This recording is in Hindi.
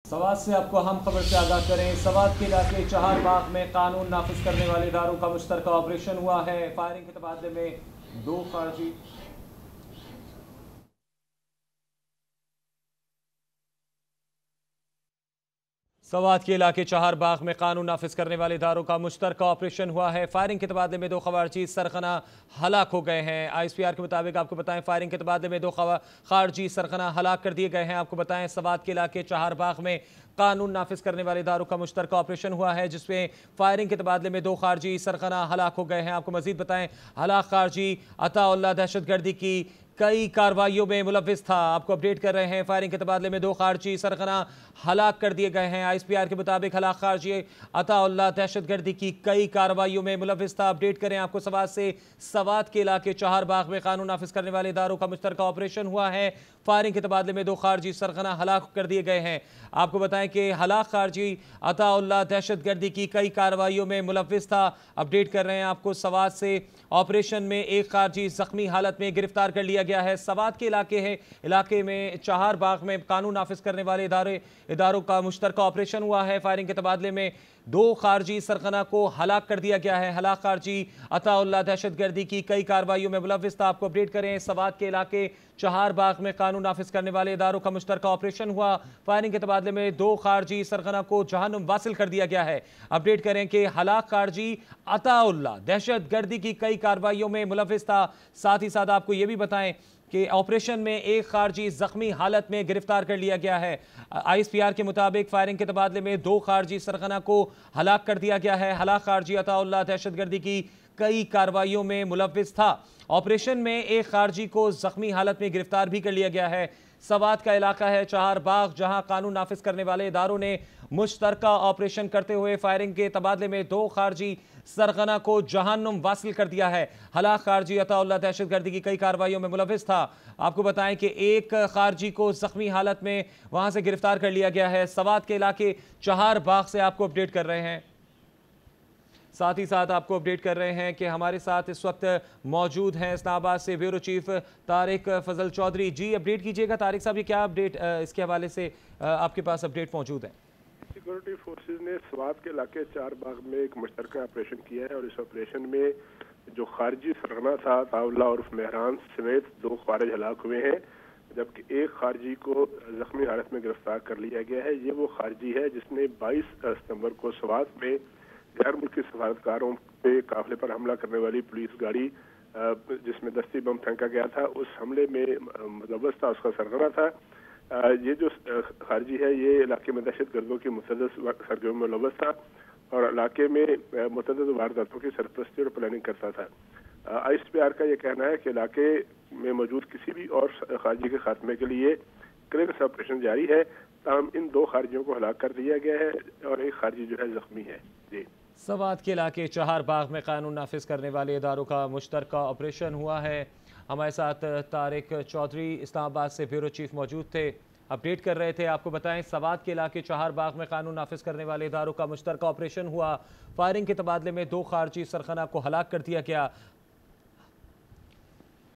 सवात से आपको अहम खबर से आगाह करें। सवात के इलाके चहार बाग में कानून नाफिज करने वाले इदारों का मुश्तरका ऑपरेशन हुआ है। फायरिंग के तबादले में 2 खारजी सवात के इलाके चहार बाग में कानून नाफिज करने वाले इदारों का मुश्तरका ऑपरेशन हुआ है। फायरिंग के तबादले में 2 खारजी सरखना हलाक हो गए हैं। ISPR के मुताबिक आपको बताएं, फायरिंग के तबादले में 2 खारजी सरखना हलाक कर दिए गए हैं। आपको बताएं, सवात के इलाके चहार बाग में कानून नाफिज करने वाले इदारों का मुश्तरका ऑपरेशन हुआ है, जिसमें फायरिंग के तबादले में 2 खारजी सरखना हलाक हो गए हैं। आपको मजीद बताएं, हलाक खारजी अताउल्लाह दहशतगर्दी की कई कार्रवाइयों में मुलव्विस था। आपको अपडेट कर रहे हैं, फायरिंग के तबादले में 2 खारजी सरखना हलाक कर दिए गए हैं। ISPR के मुताबिक हलाक खारजी अताउल्लाह दहशतगर्दी की कई कार्रवाइयों में मुलव्विस था। अपडेट करें आपको सवात से, सवात के इलाके चहार बाग में कानून नाफिज करने वाले इदारों का मुश्तरका ऑपरेशन हुआ है। फायरिंग के तबादले में 2 खारजी सरखना हलाक कर दिए गए हैं। आपको बताएं कि हलाक खारजी अताउल्लाह दहशतगर्दी की कई कार्रवाइयों में मुलव्विस था। अपडेट कर रहे हैं आपको सवात से, ऑपरेशन में 1 खारजी जख्मी हालत में गिरफ्तार कर लिया गया है। सवात के इलाके में चहार बाग में कानून नाफिज करने वाले इदारों का मुश्तरका ऑपरेशन हुआ है। फायरिंग के तबादले में 2 खारजी सरखना को हलाक कर दिया गया है। हलाक खारजी अताउल्लाह दहशतगर्दी की कई कार्रवाइयों में मुलव्विस था। आपको अपडेट करें, सवात के इलाके चहार बाग में कानून नाफिज करने वाले इदारों का मुश्तरका ऑपरेशन हुआ। फायरिंग के तबादले में 2 खारजी सरखना को जहन्नुम वासिल कर दिया गया है। अपडेट करें कि हलाक खारजी अताउल्लाह दहशतगर्दी की कई कार्रवाइयों में मुलव्विस था। साथ ही साथ आपको यह भी बताएं कि ऑपरेशन में 1 खारजी जख्मी हालत में गिरफ्तार कर लिया गया है। ISPR के मुताबिक फायरिंग के तबादले में 2 खारजी सरखना को हलाक कर दिया गया है। हलाक खारजी अताउल्लाह दहशतगर्दी की कई कार्रवाइयों में मुलव्विस था। ऑपरेशन में 1 खारजी को जख्मी हालत में गिरफ्तार भी कर लिया गया है। सवात का इलाका है चहार बाग, जहां कानून नाफिज करने वाले इदारों ने मुश्तरका ऑपरेशन करते हुए फायरिंग के तबादले में 2 खारजी सरखना को जहन्नुम वासिल कर दिया है। हलाक खारजी अताउल्लाह दहशतगर्दी की कई कार्रवाइयों में मुलव्विस था। आपको बताएं कि 1 खारजी को जख्मी हालत में वहां से गिरफ्तार कर लिया गया है। सवात के इलाके चहार बाग से आपको अपडेट कर रहे हैं। साथ ही साथ आपको अपडेट कर रहे हैं कि हमारे साथ इस वक्त मौजूद हैं इस्लामाबाद से ब्यूरो चीफ तारिक फजल चौधरी। जी अपडेट कीजिएगा तारिक साहब, ये क्या अपडेट इसके हवाले से आपके पास अपडेट मौजूद है? सिक्योरिटी फोर्सेज ने सवात के इलाके चहार बाग में एक मुश्तरका ऑपरेशन किया है और इस ऑपरेशन में जो खारजी सरगना था अताउल्लाह उर्फ मेहरान समेत 2 खारिज हलाक हुए हैं, जबकि 1 खारजी को जख्मी हालत में गिरफ्तार कर लिया गया है। ये वो खारजी है जिसने 22 सितंबर को सवात में गैर मुल्की सफारतकारों पे काफिले पर हमला करने वाली पुलिस गाड़ी जिसमें दस्ती बम फेंका गया था, उस हमले में मुलव्वस था, उसका सरगना था। ये जो खारजी है ये इलाके में दहशत गर्दों की मुतअद्दिद सरगर्मियों में मुलव्वस था और इलाके में मुतअद्दिद वारदातों की सरपरस्ती और प्लानिंग करता था। ISPR का ये कहना है कि इलाके में मौजूद किसी भी और खारजी के खात्मे के लिए क्लियरेंस ऑपरेशन जारी है। ताहम इन 2 खारजियों को हलाक कर दिया गया है और 1 खारजी जो है जख्मी है। जी, सवात के इलाके चहार बाग में कानून नाफिज करने वाले इदारों का मुश्तरका ऑपरेशन हुआ है। हमारे साथ तारिक चौधरी इस्लामाबाद से ब्यूरो चीफ मौजूद थे, अपडेट कर रहे थे। आपको बताएं, सवात के इलाके चहार बाग में कानून नाफिज करने वाले इदारों का मुश्तरका ऑपरेशन हुआ। फायरिंग के तबादले में 2 खारजी सरखना को हलाक कर दिया गया।